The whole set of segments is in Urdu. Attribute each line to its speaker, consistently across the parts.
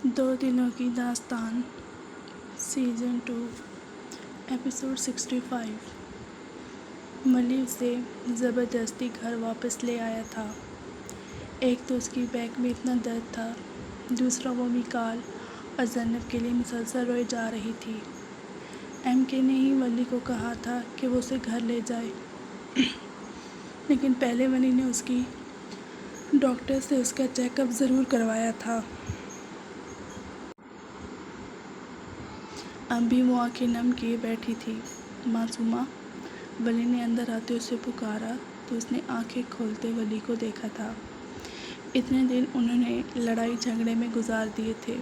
Speaker 1: دو دلوں کی داستان سیزن 2 ایپیسوڈ 65۔ ولی اسے زبردستی گھر واپس لے آیا تھا۔ ایک تو اس کی بیک میں اتنا درد تھا، دوسرا وہ میکال اور زینب کے لیے مسلسل روئے جا رہی تھی۔ ایم کے نے ہی ولی کو کہا تھا کہ وہ اسے گھر لے جائے، لیکن پہلے ولی نے اس کی ڈاکٹر سے اس کا چیک اپ ضرور کروایا تھا۔ اب بھی وہ آنکھیں نم کیے بیٹھی تھی۔ معصومہ، ولی نے اندر آتے اسے پکارا تو اس نے آنکھیں کھولتے ولی کو دیکھا تھا۔ اتنے دن انہوں نے لڑائی جھگڑے میں گزار دیے تھے،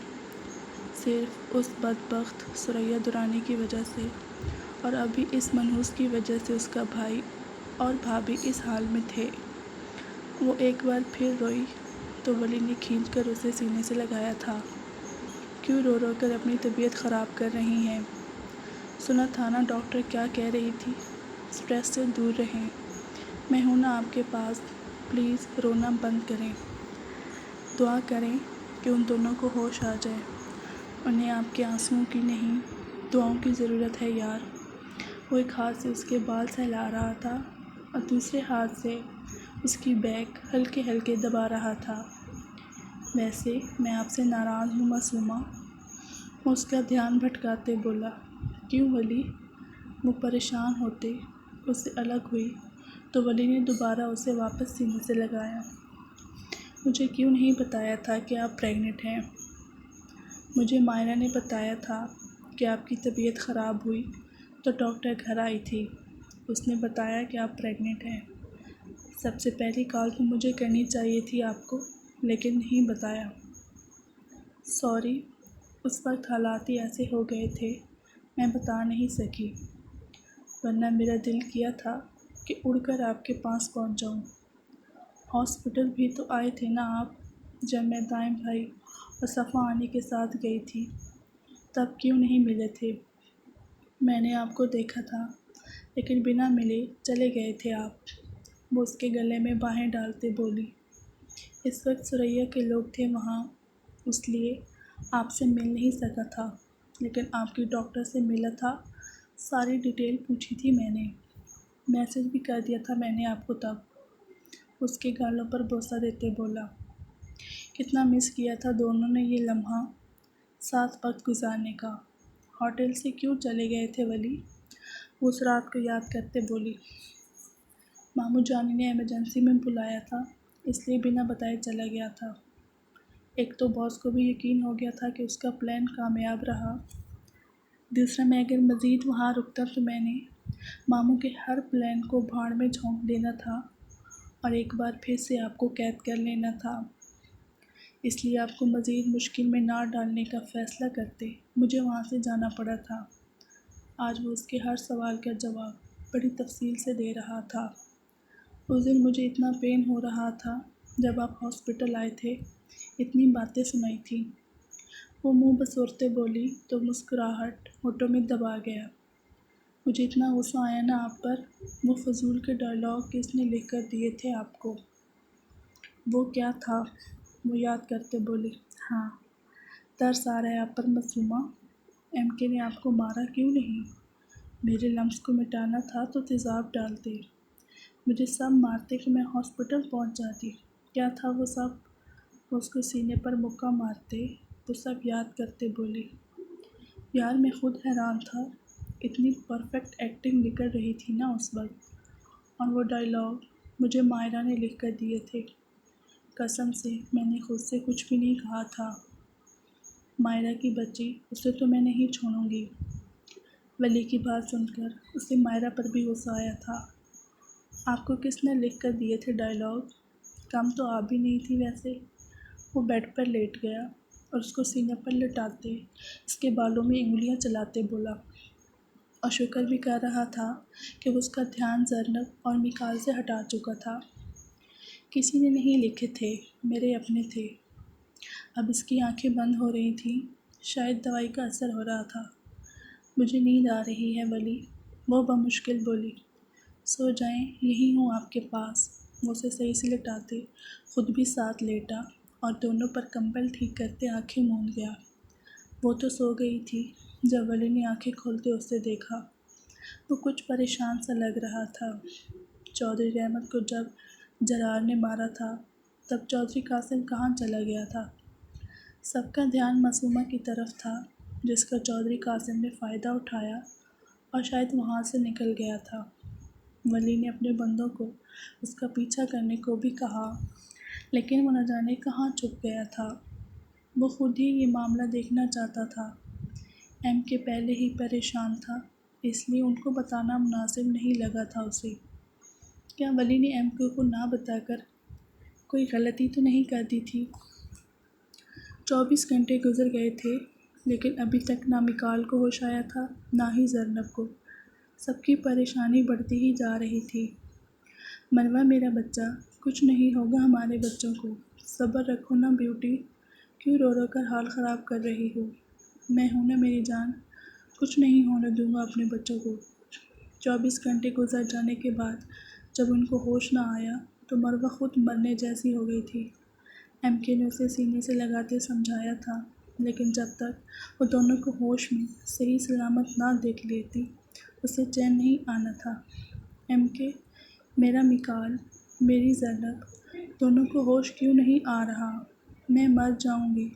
Speaker 1: صرف اس بدبخت ثریا درانی کی وجہ سے، اور اب بھی اس منحوس کی وجہ سے اس کا بھائی اور بھابھی اس حال میں تھے۔ وہ ایک بار پھر روئی تو ولی نے کھینچ کر اسے سینے سے لگایا تھا۔ کیوں رو رو کر اپنی طبیعت خراب کر رہی ہیں؟ سنا تھا نا ڈاکٹر کیا کہہ رہی تھی؟ سٹریس سے دور رہیں۔ میں ہوں نا آپ کے پاس، پلیز رونا بند کریں۔ دعا کریں کہ ان دونوں کو ہوش آ جائے۔ انہیں آپ کے آنسوؤں کی نہیں، دعاؤں کی ضرورت ہے یار۔ وہ ایک ہاتھ سے اس کے بال سہلا رہا تھا اور دوسرے ہاتھ سے اس کی بیک ہلکے ہلکے دبا رہا تھا۔ ویسے میں آپ سے ناراض ہوں معصومہ، وہ اس کا دھیان بھٹکاتے بولا۔ کیوں ولی؟ وہ پریشان ہوتے اس سے الگ ہوئی تو ولی نے دوبارہ اسے واپس سینے سے لگایا۔ مجھے کیوں نہیں بتایا تھا کہ آپ پریگننٹ ہیں؟ مجھے مائرہ نے بتایا تھا کہ آپ کی طبیعت خراب ہوئی تو ڈاکٹر گھر آئی تھی۔ اس نے بتایا کہ آپ پریگننٹ ہیں۔ سب سے پہلی کال تو مجھے کرنی چاہیے تھی آپ کو، لیکن نہیں بتایا۔ سوری، اس وقت حالات ہی ایسے ہو گئے تھے، میں بتا نہیں سکی، ورنہ میرا دل کیا تھا کہ اڑ کر آپ کے پاس پہنچ جاؤں۔ ہاسپٹل بھی تو آئے تھے نا آپ، جب میں دائیں بھائی اور صفا آنی کے ساتھ گئی تھی، تب کیوں نہیں ملے تھے؟ میں نے آپ کو دیکھا تھا، لیکن بنا ملے چلے گئے تھے آپ، وہ اس کے گلے میں باہیں ڈالتے بولی۔ اس وقت ثریا کے لوگ تھے وہاں، اس لیے آپ سے مل نہیں سکا تھا، لیکن آپ کی ڈاکٹر سے ملا تھا، ساری ڈیٹیل پوچھی تھی میں نے، میسج بھی کر دیا تھا میں نے آپ کو تب، اس کے گالوں پر بوسہ دیتے بولا۔ کتنا مس کیا تھا دونوں نے یہ لمحہ ساتھ وقت گزارنے کا۔ ہوٹل سے کیوں چلے گئے تھے ولی؟ وہ اس رات کو یاد کرتے بولی۔ ماموں جانی نے ایمرجنسی میں بلایا تھا، اس لیے بنا بتائے چلا گیا تھا۔ ایک تو باس کو بھی یقین ہو گیا تھا کہ اس کا پلان کامیاب رہا، دوسرا میں اگر مزید وہاں رکتا تو میں نے ماموں کے ہر پلان کو بھاڑ میں جھونک دینا تھا اور ایک بار پھر سے آپ کو قید کر لینا تھا۔ اس لیے آپ کو مزید مشکل میں نہ ڈالنے کا فیصلہ کرتے مجھے وہاں سے جانا پڑا تھا۔ آج وہ اس کے ہر سوال کا جواب بڑی تفصیل سے دے رہا تھا۔ اس دن مجھے اتنا پین ہو رہا تھا جب آپ ہاسپٹل آئے تھے، اتنی باتیں سنائی تھیں۔ وہ منہ بسورتے بولی تو مسکراہٹ ہونٹوں میں دبا گیا۔ مجھے اتنا غصہ آیا نا آپ پر، وہ فضول کے ڈائلاگ کس نے لکھ کر دیے تھے آپ کو؟ وہ کیا تھا؟ وہ یاد کرتے بولی۔ ہاں، ترس آ رہا ہے آپ پر معصومہ، ایم کے نے آپ کو مارا کیوں نہیں؟ میرے لمس کو مٹانا تھا تو تیزاب ڈالتے، مجھے سب مارتے کہ میں ہاسپٹل پہنچ جاتی۔ کیا تھا وہ سب؟ وہ اس کو سینے پر مکہ مارتے، وہ سب یاد کرتے بولی۔ یار میں خود حیران تھا، اتنی پرفیکٹ ایکٹنگ نکل رہی تھی نا اس وقت، اور وہ ڈائلاگ مجھے مائرہ نے لکھ کر دیے تھے۔ قسم سے میں نے خود سے کچھ بھی نہیں کہا تھا۔ مائرہ کی بچی، اسے تو میں نہیں چھوڑوں گی۔ ولی کی بات سن کر اسے مائرہ پر بھی غصہ آیا تھا۔ آپ کو کس نے لکھ کر دیے تھے ڈائلاگ؟ کم تو آپ بھی نہیں تھی ویسے۔ وہ بیڈ پر لیٹ گیا اور اس کو سینے پر لٹاتے اس کے بالوں میں انگلیاں چلاتے بولا، اور شکر بھی کر رہا تھا کہ وہ اس کا دھیان زینب اور میکال سے ہٹا چکا تھا۔ کسی نے نہیں لکھے تھے، میرے اپنے تھے۔ اب اس کی آنکھیں بند ہو رہی تھیں، شاید دوائی کا اثر ہو رہا تھا۔ مجھے نیند آ رہی ہے ولی، وہ بمشکل بولی۔ سو جائیں، یہی ہوں آپ کے پاس، وہ اسے صحیح سے لٹاتے خود بھی ساتھ لیٹا اور دونوں پر کمبل ٹھیک کرتے آنکھیں موند گیا۔ وہ تو سو گئی تھی جب ولی نے آنکھیں کھولتے اسے دیکھا۔ وہ کچھ پریشان سا لگ رہا تھا۔ چودھری رحمت کو جب جرار نے مارا تھا تب چودھری قاسم کہاں چلا گیا تھا؟ سب کا دھیان معصومہ کی طرف تھا جس کا چودھری قاسم نے فائدہ اٹھایا اور شاید وہاں سے نکل گیا تھا۔ ولی نے اپنے بندوں کو اس کا پیچھا کرنے کو بھی کہا لیکن وہ نہ جانے کہاں چھپ گیا تھا۔ وہ خود ہی یہ معاملہ دیکھنا چاہتا تھا۔ ایم کے پہلے ہی پریشان تھا اس لیے ان کو بتانا مناسب نہیں لگا تھا اسے۔ کیا ولی نے ایم کے کو نہ بتا کر کوئی غلطی تو نہیں کر دی تھی؟ 24 گھنٹے گزر گئے تھے لیکن ابھی تک نہ میکال کو ہوش آیا تھا نہ ہی زرنب کو۔ سب کی پریشانی بڑھتی ہی جا رہی تھی۔ مروہ میرا بچہ، کچھ نہیں ہوگا ہمارے بچوں کو، صبر رکھو نا بیوٹی، کیوں رو رو کر حال خراب کر رہی ہو؟ میں ہوں نا میری جان، کچھ نہیں ہونے دوں گا اپنے بچوں کو۔ 24 گھنٹے گزر جانے کے بعد جب ان کو ہوش نہ آیا تو مروہ خود مرنے جیسی ہو گئی تھی۔ ایم کے نے اسے سینے سے لگاتے سمجھایا تھا لیکن جب تک وہ دونوں کو ہوش میں صحیح سلامت نہ دیکھ لیتی اسے چین نہیں آنا تھا۔ ایم کے، میرا میکال، میری زرنب، دونوں کو ہوش کیوں نہیں آ رہا؟ میں مر جاؤں گی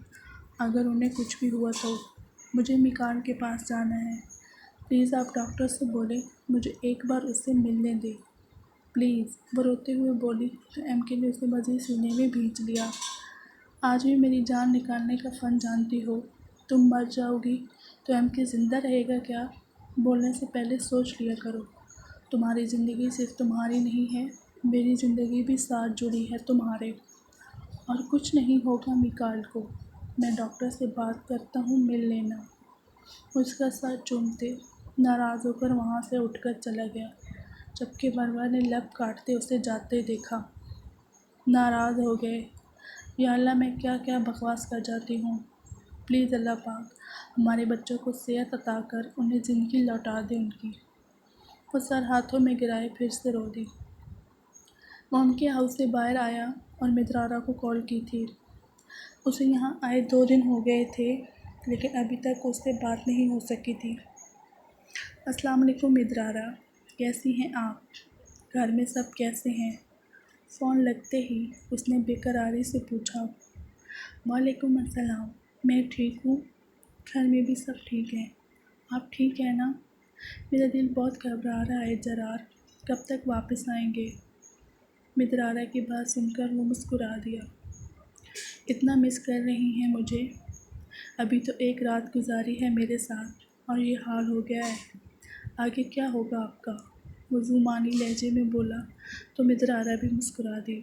Speaker 1: اگر انہیں کچھ بھی ہوا تو۔ مجھے میکال کے پاس جانا ہے، پلیز آپ ڈاکٹر سے بولیں مجھے ایک بار اس سے ملنے دیں پلیز، وہ روتے ہوئے بولی تو ایم کے نے اسے مزید سینے میں بھینچ لیا۔ آج بھی میری جان نکالنے کا فن جانتی ہو؟ تم مر جاؤ گی تو ایم کے زندہ رہے گا کیا؟ بولنے سے پہلے سوچ لیا کرو، تمہاری زندگی صرف تمہاری نہیں ہے، میری زندگی بھی ساتھ جڑی ہے تمہارے، اور کچھ نہیں ہوگا میکال کو۔ میں ڈاکٹر سے بات کرتا ہوں، مل لینا۔ اس کا سر چومتے ناراض ہو کر وہاں سے اٹھ کر چلا گیا جبکہ مروہ نے لب کاٹتے اسے جاتے دیکھا۔ ناراض ہو گئے؟ یا اللہ، میں کیا کیا بکواس کر جاتی ہوں۔ پلیز اللہ پاک ہمارے بچوں کو صحت عطا کر انہیں زندگی لوٹا دے ان کی۔ وہ سر ہاتھوں میں گرائے پھر سے رو دی۔ وہ ان کے ہاؤس سے باہر آیا اور مدرارہ کو کال کی تھی۔ اسے یہاں آئے 2 دن ہو گئے تھے لیکن ابھی تک اس سے بات نہیں ہو سکی تھی۔ السلام علیکم مدرارہ، کیسی ہیں آپ؟ گھر میں سب کیسے ہیں؟ فون لگتے ہی اس نے بے قراری سے پوچھا۔ وعلیکم السلام، میں ٹھیک ہوں، گھر میں بھی سب ٹھیک ہیں، آپ ٹھیک ہیں نا؟ میرا دل بہت گھبرا رہا ہے جرار، کب تک واپس آئیں گے؟ مدرارہ کی بات سن کر وہ مسکرا دیا۔ اتنا مس کر رہی ہیں مجھے؟ ابھی تو 1 رات گزاری ہے میرے ساتھ اور یہ حال ہو گیا ہے، آگے کیا ہوگا آپ کا؟ وہ زمانی لہجے میں بولا تو مدرارہ بھی مسکرا دی۔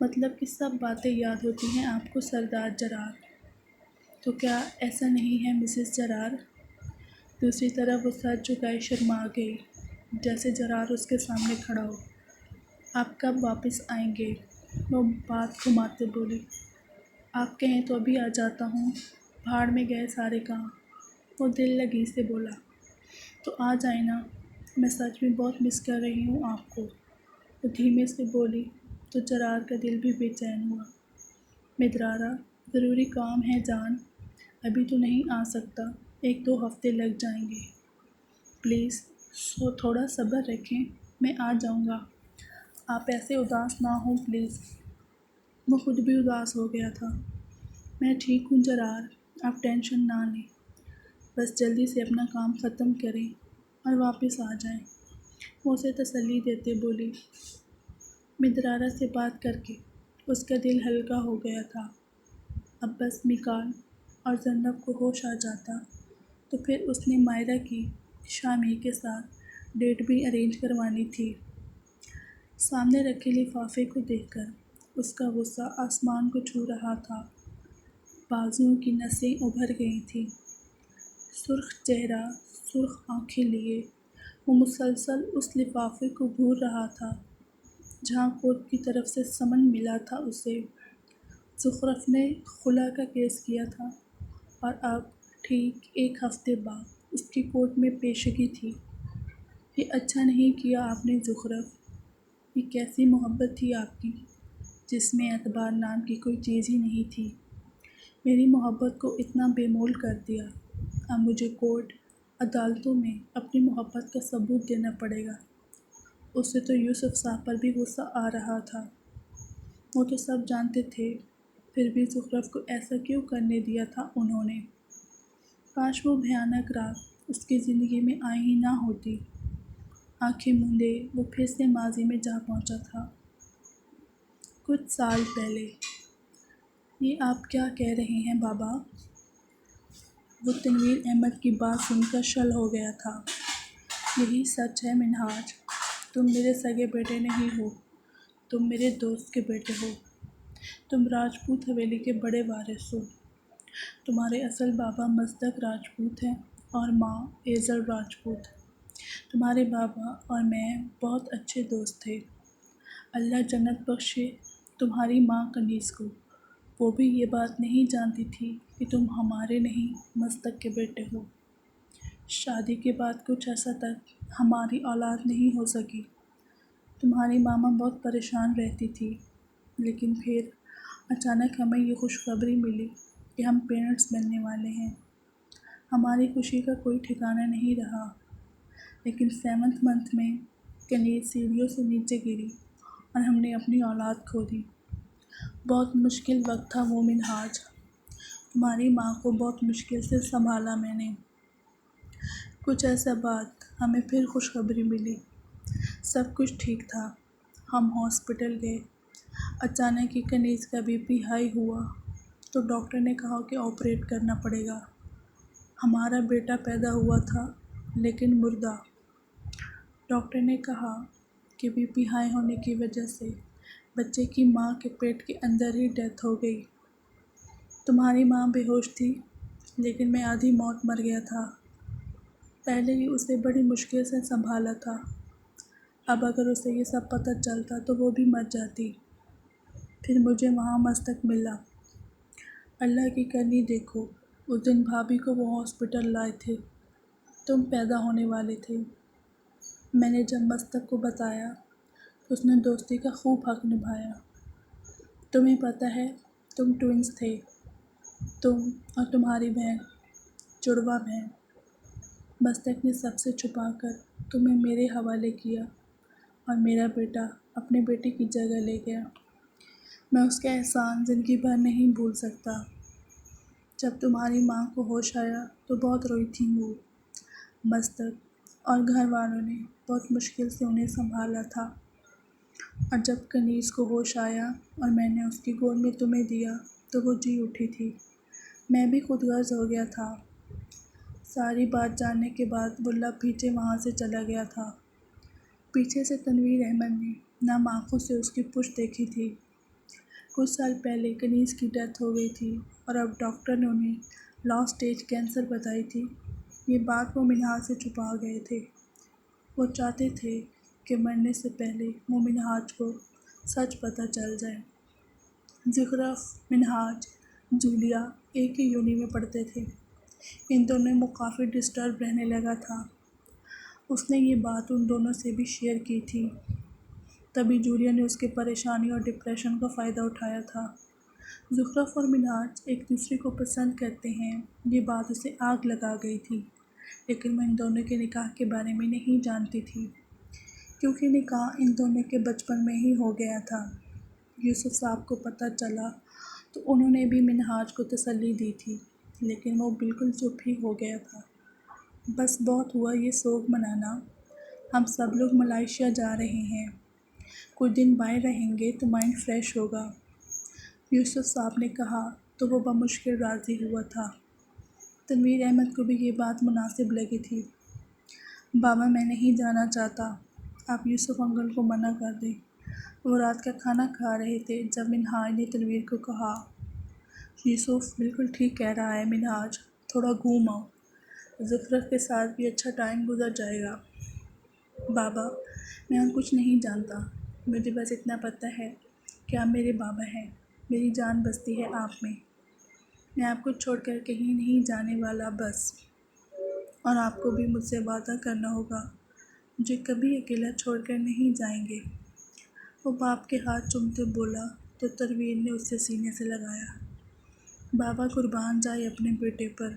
Speaker 1: مطلب کہ سب باتیں یاد ہوتی ہیں آپ کو سردار جرار؟ تو کیا ایسا نہیں ہے مسز جرار؟ دوسری طرف وہ سر جھکائے شرما گئی جیسے جرار اس کے سامنے کھڑا ہو۔ آپ کب واپس آئیں گے؟ وہ بات گھماتے بولی۔ آپ کہیں تو ابھی آ جاتا ہوں، بھاڑ میں گئے سارے کام، وہ دل لگی سے بولا۔ تو آ جائیں نا، میں سچ میں بہت مس کر رہی ہوں آپ کو، وہ دھیمے سے بولی تو جرار کا دل بھی بے چین ہوا۔ مدرارہ، ضروری کام ہے جان، ابھی تو نہیں آ سکتا، 1-2 ہفتے لگ جائیں گے، پلیز تھوڑا صبر رکھیں، میں آ جاؤں گا، آپ ایسے اداس نہ ہوں پلیز۔ وہ خود بھی اداس ہو گیا تھا۔ میں ٹھیک ہوں جرار، آپ ٹینشن نہ لیں، بس جلدی سے اپنا کام ختم کریں اور واپس آ جائیں، وہ اسے تسلی دیتے بولی۔ مدرارہ سے بات کر کے اس کا دل ہلکا ہو گیا تھا۔ اب بس میکال اور زرنب کو ہوش آ جاتا تو پھر اس نے مائرہ کی شامی کے ساتھ ڈیٹ بھی ارینج کروانی تھی۔ سامنے رکھے لفافے کو دیکھ کر اس کا غصہ آسمان کو چھو رہا تھا، بازوؤں کی نسیں ابھر گئی تھیں۔ سرخ چہرہ، سرخ آنکھیں لیے وہ مسلسل اس لفافے کو گھور رہا تھا جہاں کورٹ کی طرف سے سمن ملا تھا اسے۔ زخرف نے خلع کا کیس کیا تھا اور اب ٹھیک 1 ہفتے بعد اس کی کورٹ میں پیشگی تھی۔ یہ اچھا نہیں کیا آپ نے زخرف، یہ کیسی محبت تھی آپ کی، جس میں اعتبار نام کی کوئی چیز ہی نہیں تھی، میری محبت کو اتنا بے مول کر دیا۔ اب مجھے کورٹ عدالتوں میں اپنی محبت کا ثبوت دینا پڑے گا۔ اس سے تو یوسف صاحب پر بھی غصہ آ رہا تھا۔ وہ تو سب جانتے تھے، پھر بھی زخرف کو ایسا کیوں کرنے دیا تھا انہوں نے؟ کاش وہ بھیانک رات اس کی زندگی میں آئی ہی نہ ہوتی۔ آنکھیں موندے وہ پھر سے ماضی میں جا پہنچا تھا۔ کچھ سال پہلے۔ یہ آپ کیا کہہ رہے ہیں بابا؟ وہ تنویر احمد کی بات سن کر شل ہو گیا تھا۔ یہی سچ ہے منہاج، تم میرے سگے بیٹے نہیں ہو، تم میرے دوست کے بیٹے ہو۔ تم راجپوت حویلی کے بڑے وارث ہو۔ تمہارے اصل بابا مصدق راجپوت ہیں اور ماں ایزل راجپوت۔ تمہارے بابا اور میں بہت اچھے دوست تھے۔ اللہ جنت بخشے تمہاری ماں کنیز کو، وہ بھی یہ بات نہیں جانتی تھی کہ تم ہمارے نہیں مصدق کے بیٹے ہو۔ شادی کے بعد کچھ عرصہ تک ہماری اولاد نہیں ہو سکی۔ تمہاری ماما بہت پریشان رہتی تھی، لیکن پھر اچانک ہمیں یہ خوشخبری ملی کہ ہم پیرنٹس بننے والے ہیں۔ ہماری خوشی کا کوئی ٹھکانہ نہیں رہا، لیکن 7 منتھ میں کنیز سیڑھیوں سے نیچے گری اور ہم نے اپنی اولاد کھو دی۔ بہت مشکل وقت تھا وہ منہاج۔ تمہاری ماں کو بہت مشکل سے سنبھالا میں نے۔ کچھ عرصہ بعد ہمیں پھر خوشخبری ملی۔ سب کچھ ٹھیک تھا۔ ہم ہاسپٹل گئے۔ اچانک ہی کنیز کا BP ہائی ہوا تو ڈاکٹر نے کہا کہ آپریٹ کرنا پڑے گا۔ ہمارا بیٹا پیدا ہوا تھا لیکن مردہ۔ ڈاکٹر نے کہا کہ BP ہائی ہونے کی وجہ سے بچے کی ماں کے پیٹ کے اندر ہی ڈیتھ ہو گئی۔ تمہاری ماں بے ہوش تھی، لیکن میں آدھی موت مر گیا تھا۔ پہلے ہی اسے بڑی مشکل سے سنبھالا تھا۔ اب اگر اسے یہ سب پتہ چلتا تو وہ بھی مر جاتی۔ پھر مجھے وہاں مصدق ملا۔ اللہ کی کرنی دیکھو، اس دن بھابھی کو وہ ہاسپٹل لائے تھے، تم پیدا ہونے والے تھے۔ میں نے جب مصدق کو بتایا تو اس نے دوستی کا خوب حق نبھایا۔ تمہیں پتہ ہے تم ٹوئنس تھے، تم اور تمہاری بہن، جڑواں بہن۔ مصدق نے سب سے چھپا کر تمہیں میرے حوالے کیا اور میرا بیٹا اپنے بیٹے کی جگہ لے گیا۔ میں اس کا احسان زندگی بھر نہیں بھول سکتا۔ جب تمہاری ماں کو ہوش آیا تو بہت روئی تھی وہ۔ مصدق اور گھر والوں نے بہت مشکل سے انہیں سنبھالا تھا، اور جب کنیز کو ہوش آیا اور میں نے اس کی گود میں تمہیں دیا تو وہ جی اٹھی تھی۔ میں بھی خود غرض ہو گیا تھا۔ ساری بات جاننے کے بعد وہ لب پیچھے وہاں سے چلا گیا تھا۔ پیچھے سے تنویر احمد نے نم آنکھوں سے اس کی پشت دیکھی تھی۔ کچھ سال پہلے کنیز کی ڈیتھ ہو گئی تھی اور اب ڈاکٹر نے انہیں لاسٹ اسٹیج کینسر بتائی تھی۔ یہ بات وہ منہاج سے چھپا گئے تھے۔ وہ چاہتے تھے کہ مرنے سے پہلے وہ منہاج کو سچ پتہ چل جائے۔ زخرف، منہاج، جولیا ایک ہی یونی میں پڑھتے تھے۔ ان دونوں میں کافی ڈسٹرب رہنے لگا تھا۔ اس نے یہ بات ان دونوں سے بھی شیئر کی تھی، تبھی جولیا نے اس کی پریشانی اور ڈپریشن کا فائدہ اٹھایا تھا۔ زخرف اور منہاج ایک دوسرے کو پسند کرتے ہیں، یہ بات اسے آگ لگا گئی تھی، لیکن وہ ان دونوں کے نکاح کے بارے میں نہیں جانتی تھی، کیونکہ نکاح ان دونوں کے بچپن میں ہی ہو گیا تھا۔ یوسف صاحب کو پتہ چلا تو انہوں نے بھی منہاج کو تسلی دی تھی، لیکن وہ بالکل چپ ہی ہو گیا تھا۔ بس بہت ہوا یہ سوگ منانا، ہم سب لوگ ملائیشیا جا رہے ہیں، کچھ دن باہر رہیں گے تو مائنڈ فریش ہوگا، یوسف صاحب نے کہا تو وہ بمشکل راضی ہوا تھا۔ تنویر احمد کو بھی یہ بات مناسب لگی تھی۔ بابا میں نہیں جانا چاہتا، آپ یوسف انکل کو منع کر دیں۔ وہ رات کا کھانا کھا رہے تھے جب منہاج نے تنویر کو کہا، یوسف بالکل ٹھیک کہہ رہا ہے منہاج، تھوڑا گھوم آؤ، زخرف کے ساتھ بھی اچھا ٹائم گزر جائے گا۔ بابا میں اور کچھ نہیں جانتا، مجھے بس اتنا پتہ ہے کہ آپ میرے بابا ہیں، میری جان بستی ہے آپ میں آپ کو چھوڑ کر کہیں نہیں جانے والا بس، اور آپ کو بھی مجھ سے وعدہ کرنا ہوگا مجھے کبھی اکیلا چھوڑ کر نہیں جائیں گے۔ وہ باپ کے ہاتھ چومتے بولا، تو تنویر نے اسے سینے سے لگایا۔ بابا قربان جائے اپنے بیٹے پر،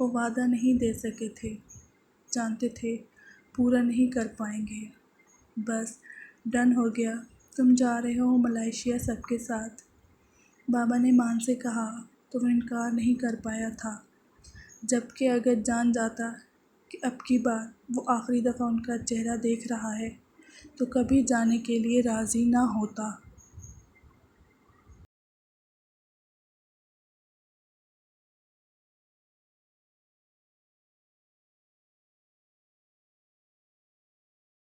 Speaker 1: وہ وعدہ نہیں دے سکے تھے، جانتے تھے پورا نہیں کر پائیں گے۔ بس ڈن ہو گیا، تم جا رہے ہو ملائیشیا سب کے ساتھ۔ بابا نے مان سے کہا تو وہ انکار نہیں کر پایا تھا، جبکہ اگر جان جاتا کہ اب کی بار وہ آخری دفعہ ان کا چہرہ دیکھ رہا ہے تو کبھی جانے کے لیے راضی نہ ہوتا۔